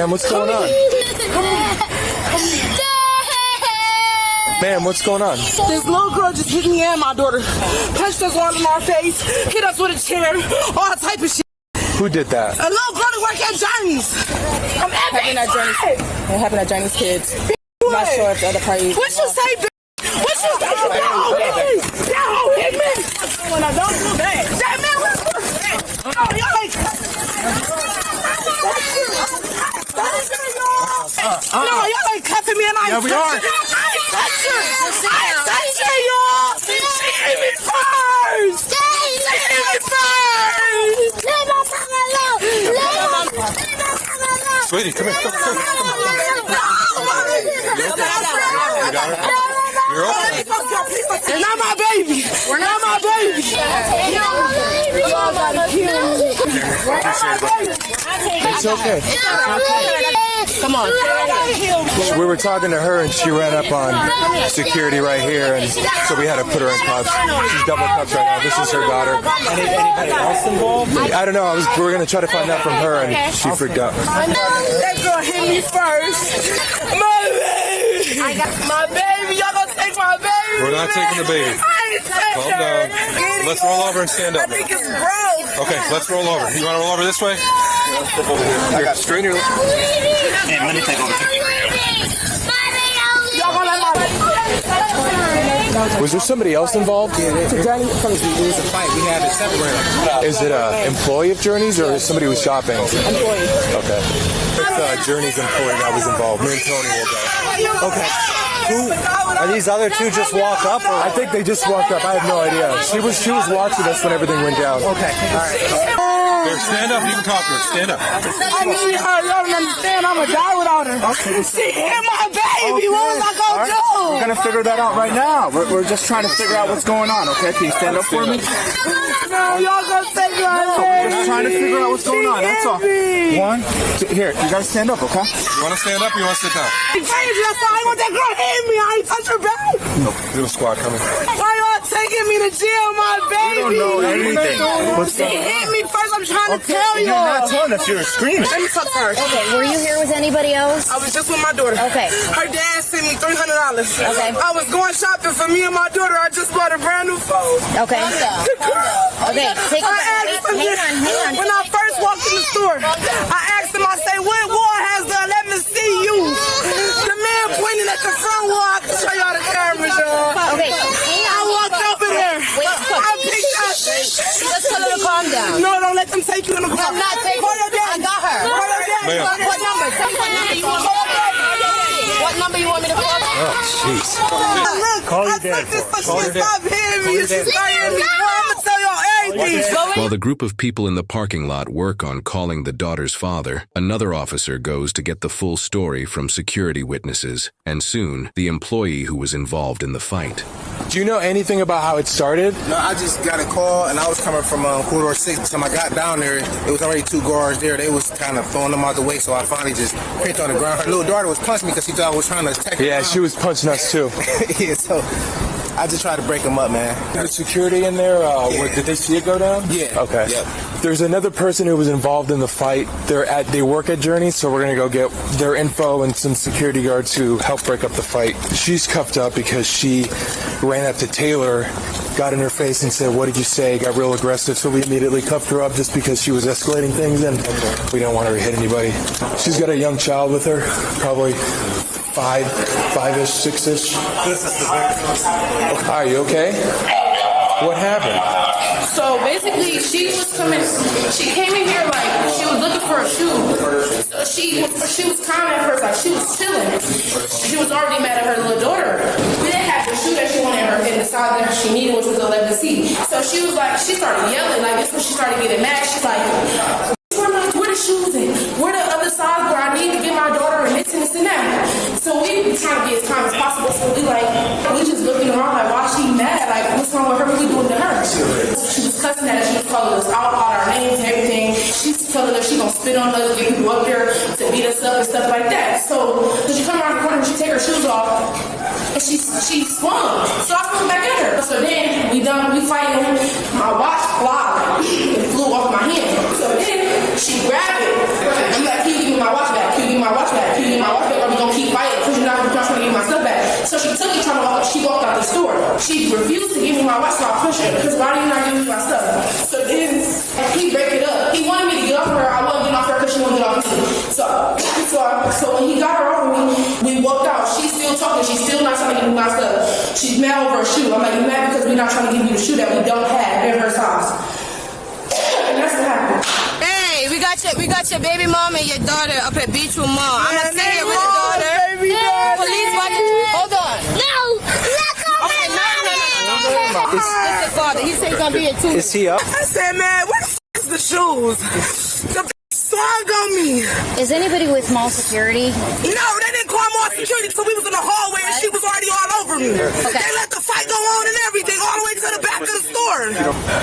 Ma'am, what's going on? Ma'am, what's going on? This little girl just hit me and my daughter. Punched us all in our face, hit us with a chair, all type of shit. Who did that? A little girl that work at Journey's. I'm happened at Journey's. It happened at Journey's Kids. I'm not sure if the other parties. What you say, bitch? What you say? Y'all hit me. When I don't do that. That man was. Oh, y'all ain't. No, y'all ain't cuffing me and I ain't we are. I ain't touching. I ain't touching y'all. She hit me first. She hit me first. Sweetie, come here. Come You're okay. They're not my baby. We're not my baby. Y'all gotta kill me. It's okay. Come on. We were talking to her and she ran up on security right here, and so we had to put her in cuffs. She's double cuffed right now. This is her daughter. Anybody else involved? I don't know. We were going to try to find out from her, and she freaked out. That girl hit me first. My baby. My baby. Y'all gonna take my baby. We're not taking the baby. Calm down. Let's roll over and stand up. I think it's broke. Okay, let's roll over. You want to roll over this way? I got straighten your. Hey, let me take over. Was there somebody else involved? It was a fight. We had to separate. Is it an employee of Journey's or is somebody who was shopping? Employee. Okay. It's Journey's employee that was involved. Me and Tony will go. Okay. Are these other two just walk up? Or? I think they just walked up. I have no idea. She was watching us when everything went down. Okay. All right. Here, stand up. You can talk to her. Stand up. I need her. Y'all don't understand. I'm going to die without her. Okay. She hit my baby. What was I going to do? We're going to figure that out right now. We're just trying to figure out what's going on, okay? Can you stand up for me? No, y'all going to take my baby. We're just trying to figure out what's going on. That's all. One, two, here. You got to stand up, okay? You want to stand up or you want to sit down? Crazy. That's why I want that girl hit me. I ain't touch her back. No, little squad coming. Why y'all taking me to jail, my baby? We don't know anything. She hit me first. I'm trying to tell You're y'all. not telling us. You're screaming. Let me talk first. Okay, were you here with anybody else? I was just with my daughter. Okay. Her dad sent me $300. Okay. I was going shopping for me and my daughter. I just bought a brand new phone. Okay. Okay, take a hang on. When I first walked in the store, I asked him, I say, what wall has the 11C used? The man pointed at the front wall. I can show y'all the cameras, y'all. Okay, hang on. I walked over there. I picked up. Just tell her to calm down. No, don't let them take you in the car. I'm not taking Call your daddy. I got her. Call your daddy. What number? Tell me what number you want me to call. What number you want me to call? Oh, jeez. Look, Call your I dad took this for it. so she stop hitting me. She start hitting me. I'm going to tell y'all everything. While the group of people in the parking lot work on calling the daughter's father, another officer goes to get the full story from security witnesses, and soon, the employee who was involved in the fight. Do you know anything about how it started? No, I just got a call, and I was coming from corridor 6. So I got down there, it was already 2 guards there. They was kind of throwing them out the way, so I finally just picked on the ground. Her little daughter was punching me because she thought I was trying to attack her. Yeah, she was punching us too. Yeah, so I just tried to break them up, man. The security in there, did they see it go down? Yeah. Okay. Yep. There's another person who was involved in the fight. They work at Journey, so we're gonna go get their info and some security guards who helped break up the fight. She's cuffed up because she ran up to Taylor, got in her face and said, "What did you say?" Got real aggressive, so we immediately cuffed her up just because she was escalating things and we don't want her to hit anybody. She's got a young child with her, probably five-ish, 6-ish. Are you okay? What happened? So basically, she came in here like she was looking for a shoe. So she was calm at first, like she was chilling. She was already mad at her little daughter. We didn't have the shoe that she wanted her in the size that she needed, which was 11C. So she was like, she started yelling, like this when she started getting mad. She's like, where the shoes at? Where the other size where I need to get my daughter and this and that? So we trying to be as calm as possible. So we just looking around like, why she mad? Like, what's wrong with her? What we doing to her? She was cussing at us. She was calling us out our names and everything. She's telling us she gonna spit on us, get people up there to beat us up and stuff like that. So she come around the corner and she take her shoes off and she swung. So I swung back at her. So then we fighting. My watch flew off my hand. So then she grabbed it. I'm like, can you give me my watch back? Can you give me my stuff. She's mad over a shoe. I'm like, you mad because we're not trying to give you the shoe that we don't have in her size. And that's what happened. Hey, we got your baby mom and your daughter up at beach with mom. I'm gonna stay here with your daughter. Police watching. Hold on. No, let go. Okay, no. This is the father. He said he's gonna be here too. Is he up? I said, man, where the f is the shoes? The swung on me. Is anybody with mall security? No, they didn't call more security until we was in the hallway and she was already all over me. Okay. They let the fight go on and everything all the way to the back of the store.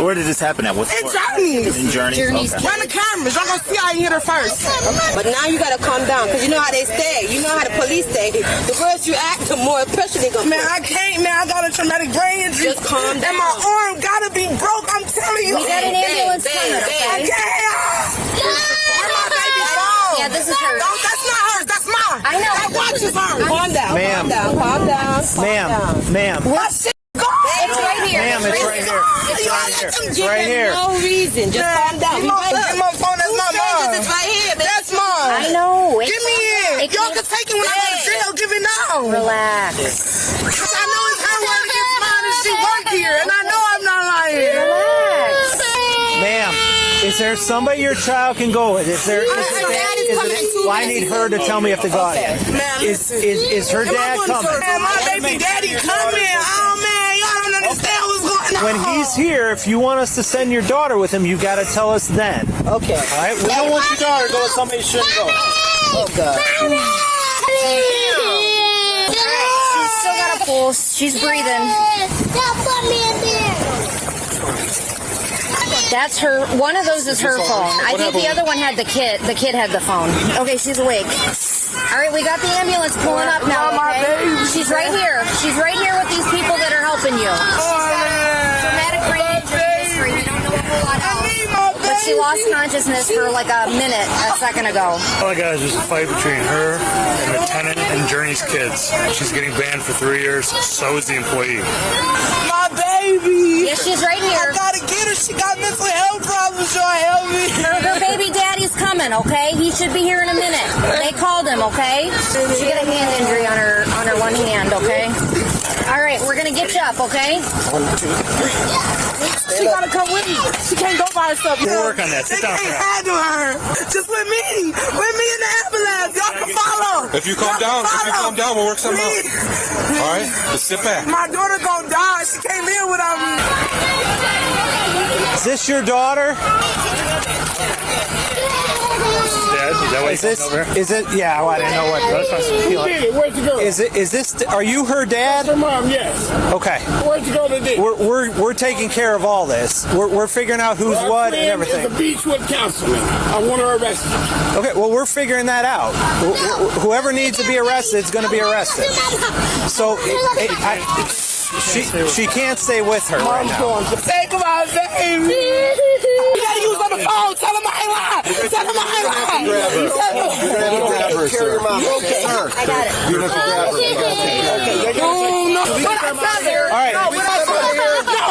Where did this happen at? What In store? Johnny's. In Journey's? Okay. Run the cameras. Y'all gonna see how you hit her first. But now you gotta calm down, cause you know how they stay. You know how the police stay. The worse you act, the more pressure they gonna Man, put. I can't, man. I got a traumatic brain injury. Just calm down. And my arm gotta be broke. I'm telling you. We got an ambulance coming, I okay? can't. Where my baby phone? Yeah, this is hers. No, that's not hers. That's mine. I know. That watch is hers. Calm down, Ma'am. calm down. Ma'am. My shit gone. It's right here. Ma'am, it's right here. It's right here. It's right here. No reason, just calm down. Give my phone. That's not mine. It's right here, baby. That's mine. I know. Give me it. Y'all can take it when I go to jail. Give it now. Relax. Cause I know it's her word against mine and she work here. And I know I'm not lying. Relax. Ma'am, is there somebody your child can go with? Well, I need her to tell me if the God is her dad coming? Man, my baby daddy coming. Oh man, y'all don't understand what's going on. When he's here, if you want us to send your daughter with him, you got to tell us then. Okay. All right? We don't want your daughter to go with somebody who shouldn't go. Oh, God. She's still got a pulse. She's breathing. Don't put me in there. That's her. One of those is her phone. I think the other one had the kid. The kid had the phone. Okay, she's awake. All right, we got the ambulance pulling up now. Okay? She's right here. She's right here with these people that are helping you. Traumatic brain injury. We don't know a whole lot else. But she lost consciousness for like a minute a second ago. All I got is just a fight between her and the tenant and Journey's kids. She's getting banned for 3 years. So is the employee. My baby. Yes, she's right here. I gotta get her. She got mental health problems. Y'all help me. Her baby daddy's coming, okay? He should be here in a minute. They called him, okay? She got a hand injury on her one hand, okay? All right, we're gonna get you up, okay? She gotta come with me. She can't go by herself. We'll work on that. Sit down for They now. can't handle her. Just with me. With me in the ambulance. Y'all can follow. If you calm down, we'll work something out. All right, just sit back. My daughter gonna die. She can't live without me. Is this your daughter? Dad, is that why you Is this? come over here? Is it? Yeah. Well, I didn't know what. Where'd you go? Is it? Is this? Are you her dad? Her mom, yes. Okay. Where'd you go today? We're taking care of all this. We're figuring out who's Our what and friend everything. is a Beachwood councilman. I want her arrested. Okay, well, we're figuring that out. Whoever needs to be arrested is going to be arrested. So, she can't stay with her right now. Think about baby. You gotta use on the phone. Tell him I ain't lying. Tell him I ain't lying. Grab her, sir. Okay. I got it. You have to grab her. No. What I tell her? All right. No, what I tell her? No.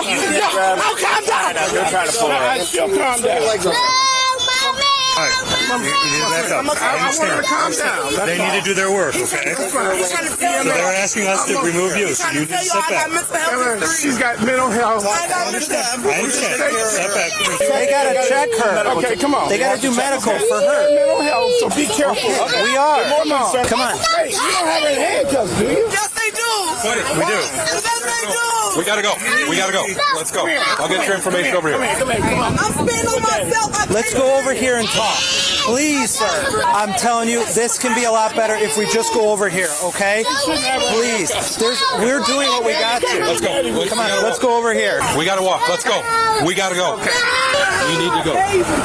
I'll calm down. They're trying to pull her. I still calm down. All right. You need to back up. I understand. They need to do their work, okay? So they're asking us to remove you, so you need to sit back. She's got mental health. I understand. Sit back. They got to check her. Okay, come on. They got to do medical for her. Mental health, so be careful. We are. Come on. Come on. Hey, you don't have any handcuffs, do you? Yes, they do. We do. Yes, they do. We gotta go. Let's go. I'll get your information over here. Come on. I'm spitting on myself. Let's go over here and talk. Please, sir. I'm telling you, this can be a lot better if we just go over here, okay? Please. We're doing what we got to. Let's go. Come on, let's go over here. We gotta walk. Let's go. We gotta go. You need to go.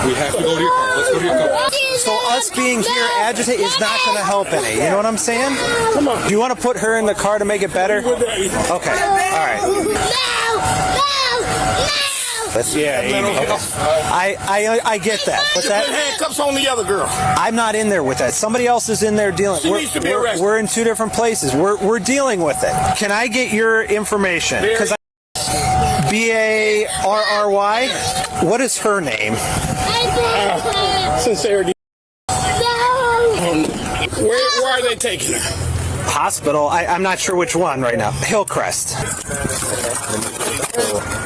We have to go to your car. Let's go to your car. So us being here agitated is not going to help any. You know what I'm saying? Come on. Do you want to put her in the car to make it better? Okay. All right. I get that. But Put handcuffs on the other girl. I'm not in there with that. Somebody else is in there dealing. She needs to be arrested. We're in two different places. We're dealing with it. Can I get your information? Because Barry. What is her name? Sincerity. Where are they taking her? hospital. I'm not sure which one right now. Hillcrest.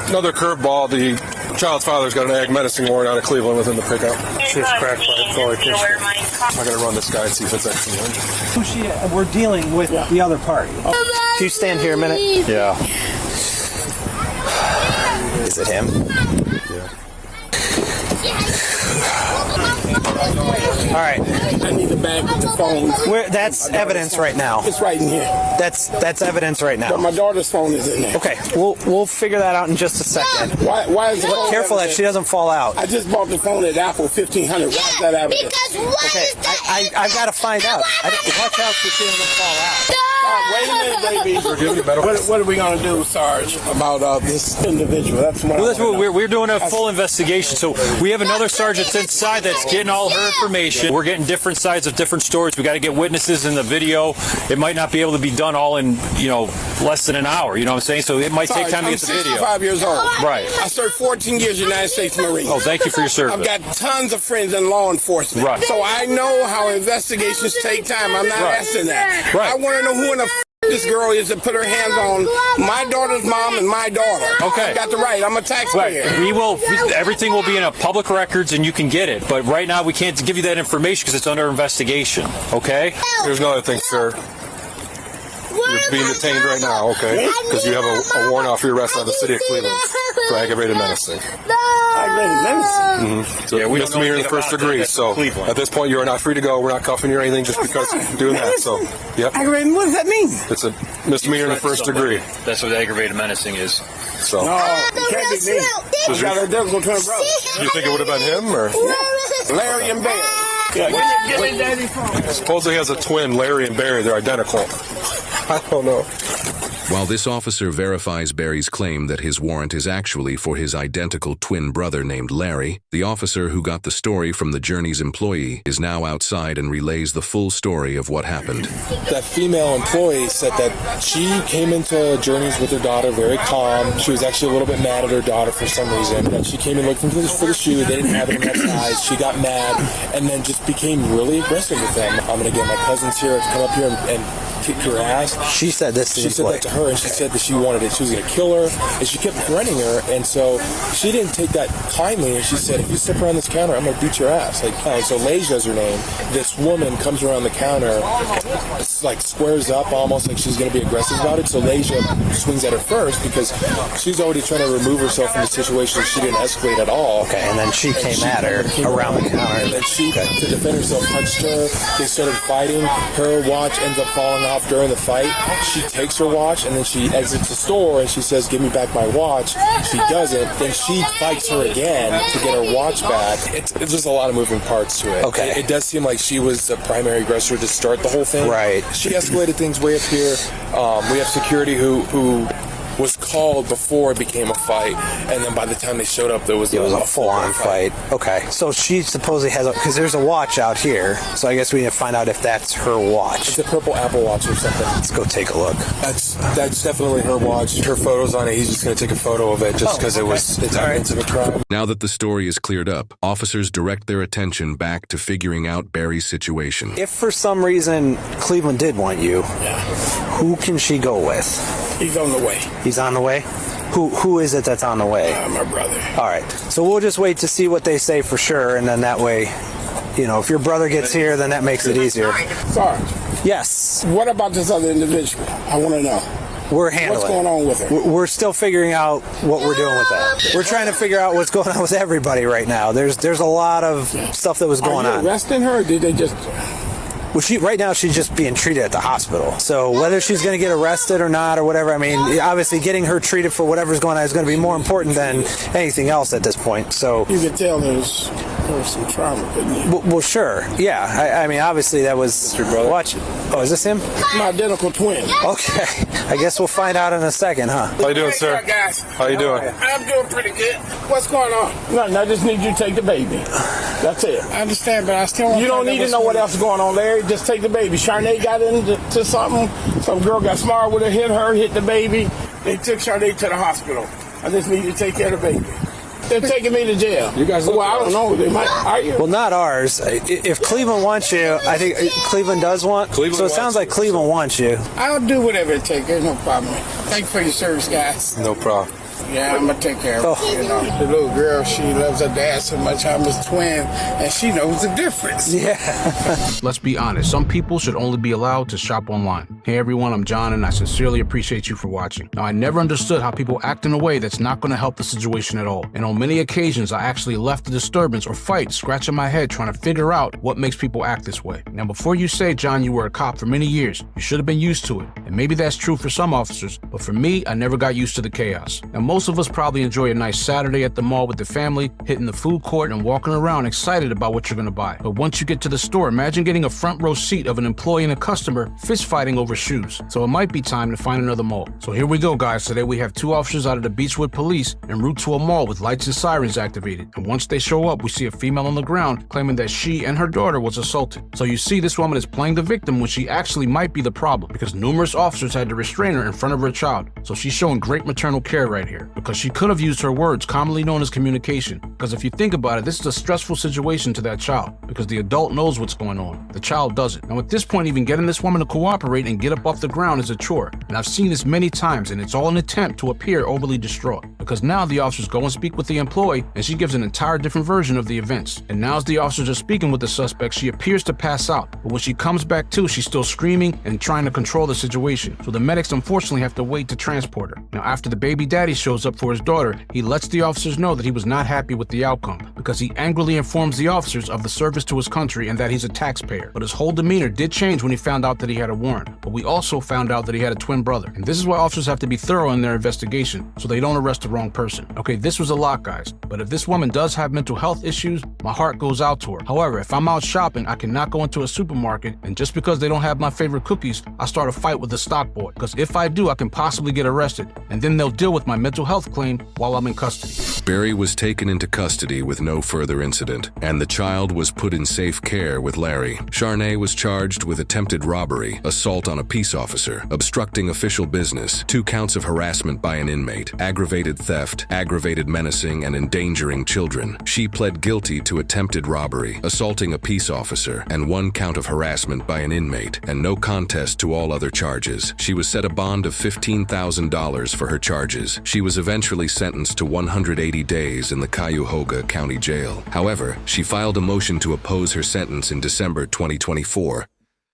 Another curveball. The child's father's got an ag menacing warrant out of Cleveland within the pickup. She's cracked by politicians. I'm going to run this guy and see if it's actually him. We're dealing with the other party. Can you stand here a minute? Yeah. Is it him? Yeah. All right. I need the bag with the phone. That's evidence right now. It's right in here. That's evidence right now. But my daughter's phone is in there. Okay, we'll figure that out in just a second. Why is it? Careful that she doesn't fall out. I just bought the phone at Apple $1,500. Why is that evidence? Okay, I've got to find out. Watch out so she doesn't fall out. Wait a minute, baby. What are we going to do, Sarge, about this individual? That's what we're doing a full investigation. So we have another sergeant inside that's getting all her information. We're getting different sides of different stories. We got to get witnesses in the video. It might not be able to be done all in, less than an hour. You know what I'm saying? So it might take time to get the video. I'm 65 years old. Right. I served 14 years United States Marine. Oh, thank you for your service. I've got tons of friends in law enforcement. Right. So I know how investigations take time. I'm not asking that. Right. I want to know who in the this girl is to put her hands on my daughter's mom and my daughter. Okay. I got the right. I'm a taxpayer. Right. Everything will be in a public records and you can get it. But right now we can't give you that information because it's under investigation. Okay? Here's another thing, sir. You're being detained right now, okay? Because you have a warrant off your arrest out of the city of Cleveland for aggravated menacing. Aggravated menacing? Mm-hmm. So misdemeanor in the first degree. So at this point, you are not free to go. We're not cuffing you or anything just because you're doing that. So, yep. Aggravated, what does that mean? It's a misdemeanor in the first degree. That's what aggravated menacing is. So. No, it can't be me. You got identical twin brothers. Do you think it would have been him or? Larry and Barry. Yeah, give me daddy's phone. Supposedly he has a twin, Larry and Barry. They're identical. I don't know. While this officer verifies Barry's claim that his warrant is actually for his identical twin brother named Larry, the officer who got the story from the Journey's employee is now outside and relays the full story of what happened. That female employee said that she came into Journey's with her daughter very calm. She was actually a little bit mad at her daughter for some reason. That she came in looking for the shoe. They didn't have it in that size. She got mad and then just became really aggressive with them. I'm going to get my cousins here to come up here and kick your ass. She said this to She said that to her, and she said that she wanted it. She was going to kill her, and she kept threatening her, and so she didn't take that kindly, and she said, if you step around this counter, I'm going to beat your ass. So Leja's her name. This woman comes around the counter, squares up almost like she's going to be aggressive about it, so Leja swings at her first because she's already trying to remove herself from the situation. She didn't escalate at all. Okay, and then she came at her around the counter. And then she, to defend herself, punched her. They started fighting. Her watch ends up falling off during the fight. She takes her watch, and then she exits the store, and she says, give me back my watch. She doesn't. Then she fights her again to get her watch back. It's just a lot of moving parts to it. Okay. It does seem like she was the primary aggressor to start the whole thing. Right. She escalated things way up here. We have security who was called before it became a fight, and then by the time they showed up, there was a full-on fight. Okay, so she supposedly has because there's a watch out here, so I guess we need to find out if that's her watch. It's a purple Apple Watch or something. Let's go take a look. That's definitely her watch. Her photo's on it. He's just going to take a photo of it just because it's evidence of a crime. Now that the story is cleared up, officers direct their attention back to figuring out Barry's situation. If for some reason Cleveland did want you, who can she go with? He's on the way. He's on the way? Who is it that's on the way? My brother. All right. So we'll just wait to see what they say for sure, and then that way, if your brother gets here, then that makes it easier. Sarge. Yes. What about this other individual? I want to know. We're handling. What's going on with her? We're still figuring out what we're doing with that. We're trying to figure out what's going on with everybody right now. There's a lot of stuff that was going on. Are you arresting her, or did they just... Well, right now she's just being treated at the hospital. So whether she's going to get arrested or not or whatever, I mean, obviously getting her treated for whatever's going on is going to be more important than anything else at this point. So you could tell there was some trauma, couldn't you? Well, sure. Yeah. I mean, obviously that was... your brother? Watch. Oh, is this him? My identical twin. Okay. I guess we'll find out in a second, huh? How you doing, sir? Hey, guys. How you doing? I'm doing pretty good. What's going on? Nothing. I just need you to take the baby. That's it. I understand, but I still want... You don't need to know what else is going on, Larry. Just take the baby. Charnay got into something. Some girl got smart with her, hit the baby. They took Charnay to the hospital. I just need you to take care of the baby. They're taking me to jail. You guys? Well, I don't know. They might. Are you? Well, not ours. If Cleveland wants you, I think Cleveland does want. Cleveland so it sounds like Cleveland wants you. I'll do whatever it takes. There's no problem. Thank you for your service, guys. No problem. Yeah, I'm gonna take care of her. You know, the little girl, she loves her dad so much. I'm his twin, and she knows the difference. Yeah. Let's be honest. Some people should only be allowed to shop online. Hey everyone, I'm John, and I sincerely appreciate you for watching. Now, I never understood how people act in a way that's not going to help the situation at all. And on many occasions, I actually left the disturbance or fight scratching my head trying to figure out what makes people act this way. Now, before you say, John, you were a cop for many years, you should have been used to it. And maybe that's true for some officers, but for me, I never got used to the chaos. Now, most of us probably enjoy a nice Saturday at the mall with the family, hitting the food court and walking around excited about what you're going to buy. But once you get to the store, imagine getting a front row seat of an employee and a customer fist fighting over shoes. So it might be time to find another mall. So here we go, guys. Today we have 2 officers out of the Beechwood Police en route to a mall with lights and sirens activated. And once they show up, we see a female on the ground claiming that she and her daughter was assaulted. So you see this woman is playing the victim when she actually might be the problem, because numerous officers had to restrain her in front of her child. So she's showing great maternal care right here, because she could have used her words, commonly known as communication. Because if you think about it, this is a stressful situation to that child, because the adult knows what's going on. The child doesn't. Now at this point, even getting this woman to cooperate and get up off the ground is a chore. And I've seen this many times, and it's all an attempt to appear overly distraught. Because now the officers go and speak with the employee, and she gives an entire different version of the events. And now as the officers are speaking with the suspect, she appears to pass out. But when she comes back to, she's still screaming and trying to control the situation. So the medics unfortunately have to wait to transport her. Now after the baby daddy shows up for his daughter, he lets the officers know that he was not happy with the outcome, because he angrily informs the officers of the service to his country and that he's a taxpayer. But his whole demeanor did change when he found out that he had a warrant. But we also found out that he had a twin brother. And this is why officers have to be thorough in their investigation, so they don't arrest the wrong person. Okay, this was a lot, guys. But if this woman does have mental health issues, my heart goes out to her. However, if I'm out shopping, I cannot go into a supermarket, and just because they don't have my favorite cookies, I start a fight with the stock boy. Because if I do, I can possibly get arrested, and then they'll deal with my mental health claim while I'm in custody. Barry was taken into custody with no further incident, and the child was put in safe care with Larry. Charnay was charged with attempted robbery, assault on a peace officer, obstructing official business, 2 counts of harassment by an inmate, aggravated theft, aggravated menacing, and endangering children. She pled guilty to attempted robbery, assaulting a peace officer, and 1 count of harassment by an inmate, and no contest to all other charges. She was set a bond of $15,000 for her charges. She was eventually sentenced to 180 days in the Cuyahoga County Jail. However, she filed a motion to oppose her sentence in December 2024,